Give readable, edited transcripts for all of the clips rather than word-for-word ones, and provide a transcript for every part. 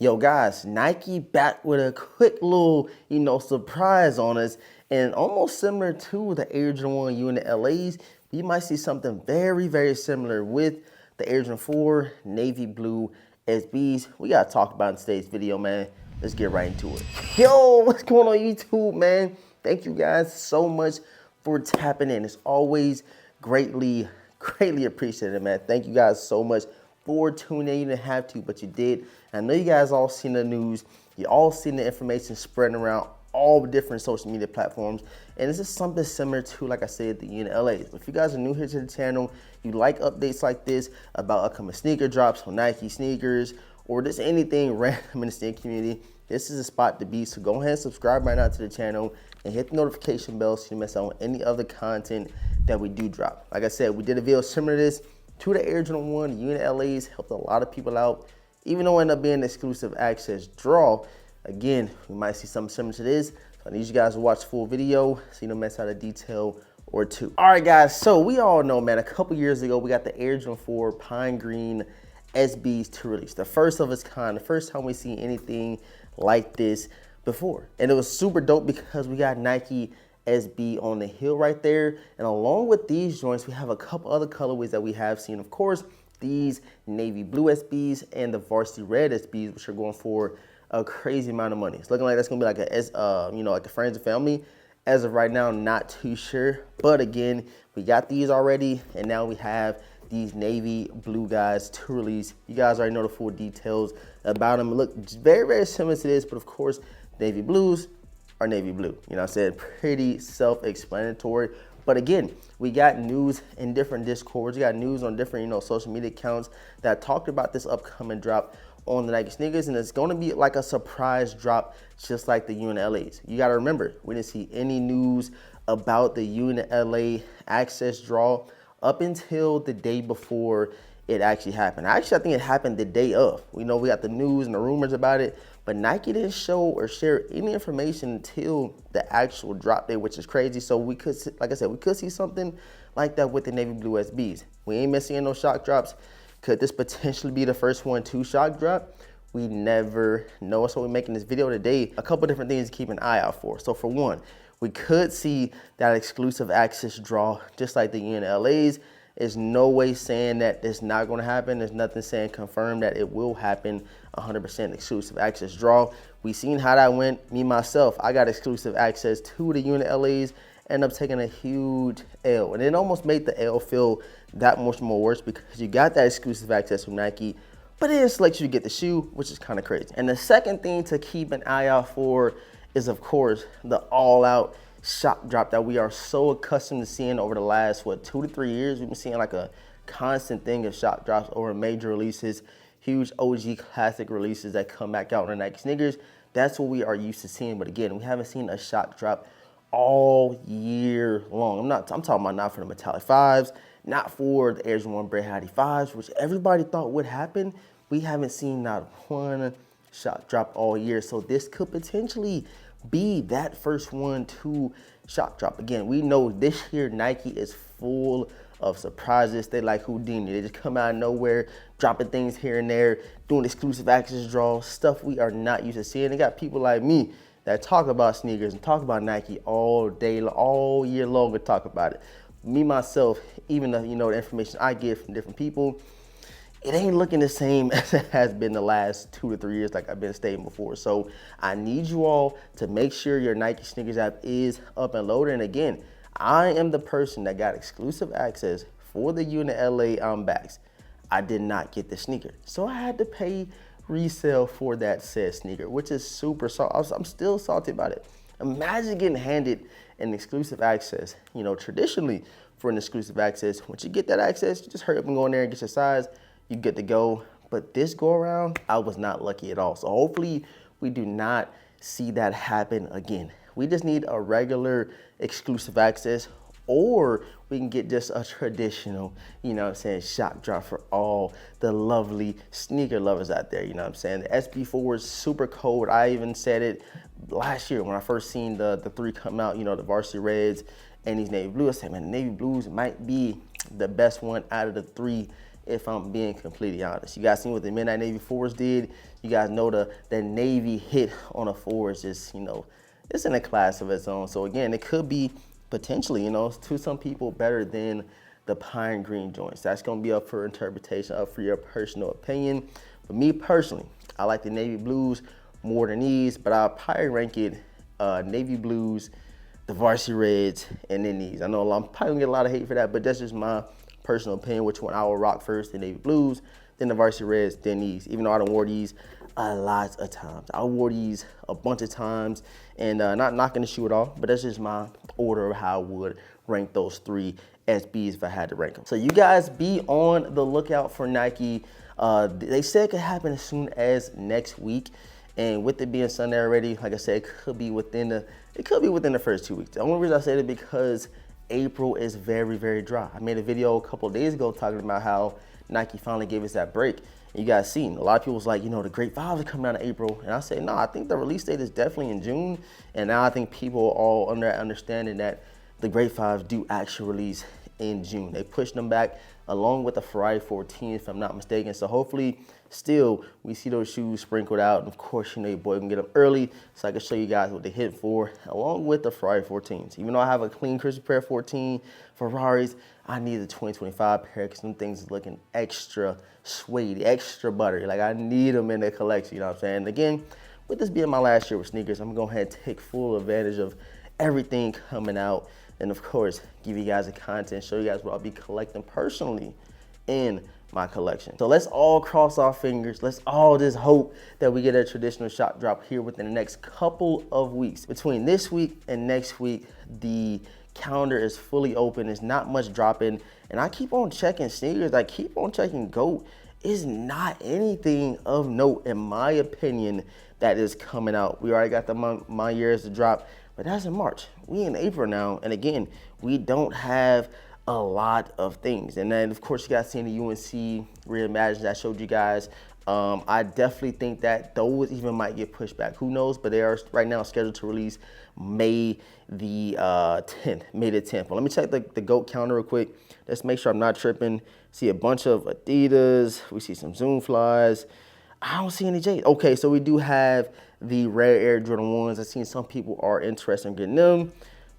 Yo guys, Nike back with a quick little, surprise on us, and almost similar to the Air Jordan 1 unit LAs, we might see something very, very similar with the Air Jordan 4 navy blue SBs. We gotta talk about in today's video, man. Let's get right into it. Yo, what's going on YouTube, man? Thank you guys so much for tapping in. It's always greatly appreciated, man. Thank you guys so much for tuning in. You didn't have to, but you did. I know you guys all seen the news. You all seen the information spreading around all the different social media platforms. And this is something similar to, like I said, the unit LAs. But if you guys are new here to the channel, you like updates like this about upcoming sneaker drops on Nike sneakers, or just anything random in the sneaker community, this is a spot to be. So go ahead and subscribe right now to the channel and hit the notification bell so you don't miss out on any other content that we do drop. Like I said, we did a video similar to this to the Air Jordan 1 unit LAs, helped a lot of people out. Even though it ended up being an exclusive access draw, again, we might see something similar to this. So I need you guys to watch the full video so you don't miss out a detail or two. All right, guys, so we all know, man, a couple years ago, we got the Air Jordan 4 Pine Green SBs to release. The first of its kind, the first time we see anything like this before. And it was super dope because we got Nike SB on the heel right there. And along with these joints, we have a couple other colorways that we have seen. Of course, these navy blue SBs and the varsity red SBs, which are going for a crazy amount of money. It's looking like that's gonna be like like a friends and family. As of right now, not too sure. But again, we got these already, and now we have these navy blue guys to release. You guys already know the full details about them. Look very, very similar to this, but of course, navy blues are navy blue. You know what I'm saying? Pretty self-explanatory. But again, we got news in different discords. We got news on different, social media accounts that talked about this upcoming drop on the Nike sneakers, and it's gonna be like a surprise drop, just like the unit LAs. You gotta remember, we didn't see any news about the unit LA access draw up until the day before it actually happened. Actually, I think it happened the day of. We know we got the news and the rumors about it, but Nike didn't show or share any information until the actual drop day, which is crazy. So we could, like I said, we could see something like that with the navy blue SBs. We ain't missing no shock drops. Could this potentially be the first one to shock drop? We never know. So we're making this video today. A couple different things to keep an eye out for. So for one, we could see that exclusive access draw, just like the unit LAs. There's no way saying that it's not going to happen. There's nothing saying confirmed that it will happen. 100% exclusive access draw. We seen how that went. Me, myself, I got exclusive access to the unit LAs, end up taking a huge L. And it almost made the L feel that much more worse because you got that exclusive access from Nike, but it just lets you get the shoe, which is kind of crazy. And the second thing to keep an eye out for is, of course, the all-out shock drop that we are so accustomed to seeing over the last, 2 to 3 years. We've been seeing like a constant thing of shock drops over major releases, huge OG classic releases that come back out on the Nike sneakers. That's what we are used to seeing. But again, we haven't seen a shock drop all year long. I'm talking about not for the metallic 5s, not for the Air Jordan 1 Bray Hattie 5s, which everybody thought would happen. We haven't seen not one shock drop all year. So this could potentially be that first one to shock drop. Again, we know this year Nike is full of surprises. They like Houdini. They just come out of nowhere, dropping things here and there, doing exclusive access draws, stuff we are not used to seeing. They got people like me that talk about sneakers and talk about Nike all day, all year long, and talk about it. Me, myself, even the, the information I get from different people, it ain't looking the same as it has been the last 2 to 3 years, like I've been stating before. So I need you all to make sure your Nike sneakers app is up and loaded. And again, I am the person that got exclusive access for the unit LA backs. I did not get the sneaker, so I had to pay resale for that said sneaker, which is super salty. I'm still salty about it. Imagine getting handed an exclusive access. Traditionally for an exclusive access, once you get that access, you just hurry up and go in there and get your size. You get to go. But this go around, I was not lucky at all. So hopefully we do not see that happen again. We just need a regular exclusive access, or we can get just a traditional, shock drop for all the lovely sneaker lovers out there. The SB4 is super cold. I even said it last year when I first seen the 3 come out, the varsity reds and these navy blues. I said, man, the navy blues might be the best one out of the 3 if I'm being completely honest. You guys seen what the Midnight Navy fours did. You guys know the Navy hit on a four is just, you know, it's in a class of its own. So again, it could be potentially, you know, to some people better than the pine green joints. That's gonna be up for interpretation, up for your personal opinion. But me personally, I like the navy blues more than these, but I'll probably rank it navy blues, the varsity reds, and then these. I know I'm probably gonna get a lot of hate for that, but that's just my personal opinion, which one I will rock first, the navy blues, then the varsity reds, then these. Even though I done wore these a lot of times. I wore these a bunch of times, and not knocking the shoe at all, but that's just my order of how I would rank those 3 SBs if I had to rank them. So you guys be on the lookout for Nike. They said it could happen as soon as next week. And with it being Sunday already, like I said, it could be within the first 2 weeks. The only reason I said it because April is very, very dry. I made a video a couple of days ago talking about how Nike finally gave us that break. And you guys seen, a lot of people was like, you know, the great fives are coming out in April. And I say, no, I think the release date is definitely in June. And now I think people are all under understanding that the great fives do actually release in June. They pushed them back along with the Ferrari 14, if I'm not mistaken. So hopefully still we see those shoes sprinkled out. And of course, you know, your boy can get them early so I can show you guys what they hit for along with the Ferrari 14s. Even though I have a clean crisp pair of 14 Ferraris, I need the 2025 pair because them things is looking extra suede, extra buttery. Like I need them in the collection, you know what I'm saying? Again, with this being my last year with sneakers, I'm gonna go ahead and take full advantage of everything coming out. And of course, give you guys the content, show you guys what I'll be collecting personally in my collection. So let's all cross our fingers. Let's all just hope that we get a traditional shop drop here within the next couple of weeks. Between this week and next week, the calendar is fully open. There's not much dropping. And I keep on checking sneakers. I keep on checking GOAT. Is not anything of note, in my opinion, that is coming out. We already got the my years to drop, but that's in March. We in April now, and again, we don't have a lot of things. And then, of course, you guys seen the UNC reimagined I showed you guys. I definitely think that those even might get pushed back. Who knows? But they are right now scheduled to release May the 10th. But let me check the GOAT counter real quick. Let's make sure I'm not tripping. See a bunch of Adidas. We see some Zoom Flies. I don't see any J's. Okay, so we do have the Rare Air Jordan 1s. I've seen some people are interested in getting them.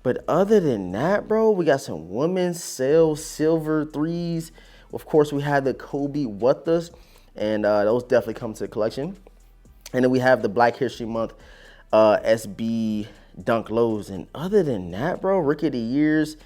But other than that, bro, we got some women's sale silver 3s. Of course, we have the Kobe Wattas, and those definitely come to the collection. And then we have the Black History Month SB Dunk Lows. And other than that, bro, Rookie of the Years,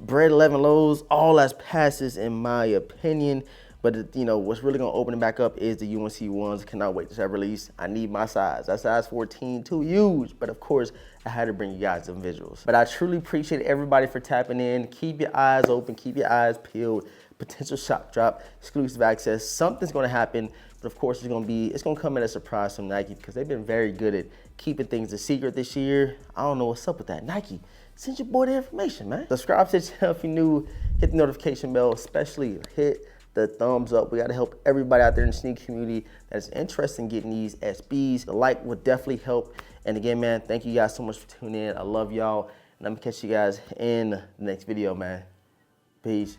Bread 11 Lows, all that's passes in my opinion. But you know, what's really gonna open it back up is the UNC ones. Cannot wait to have release. I need my size. That size 14 too huge. But of course, I had to bring you guys some visuals. But I truly appreciate everybody for tapping in. Keep your eyes open, keep your eyes peeled. Potential shop drop, exclusive access. Something's gonna happen, but of course it's gonna come as a surprise from Nike because they've been very good at keeping things a secret this year. I don't know what's up with that. Nike, send your boy the information, man. Subscribe to the channel if you're new. Hit the notification bell, especially hit the thumbs up. We gotta help everybody out there in the sneaker community that is interested in getting these SBs. The like would definitely help. And again, man, thank you guys so much for tuning in. I love y'all. And I'm gonna catch you guys in the next video, man. Peace.